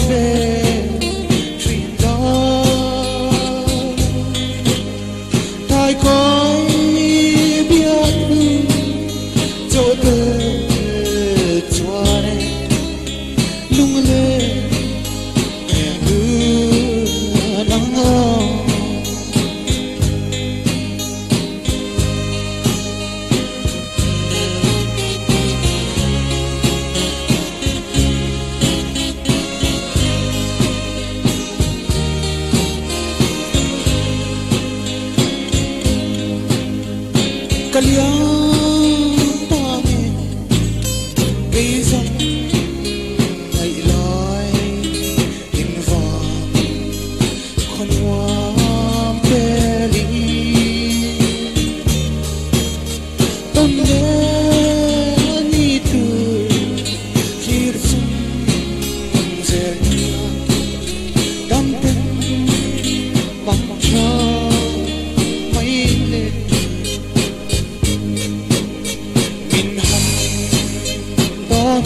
về chuyện đó thay coi biết chỗ tới cho đây lung lên nắng kalian tangi bây giờ ngày lại in vàng con hoa bê ly tôn đến đi từ khi sum dệt đam tên bằng cho mấy lên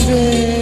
về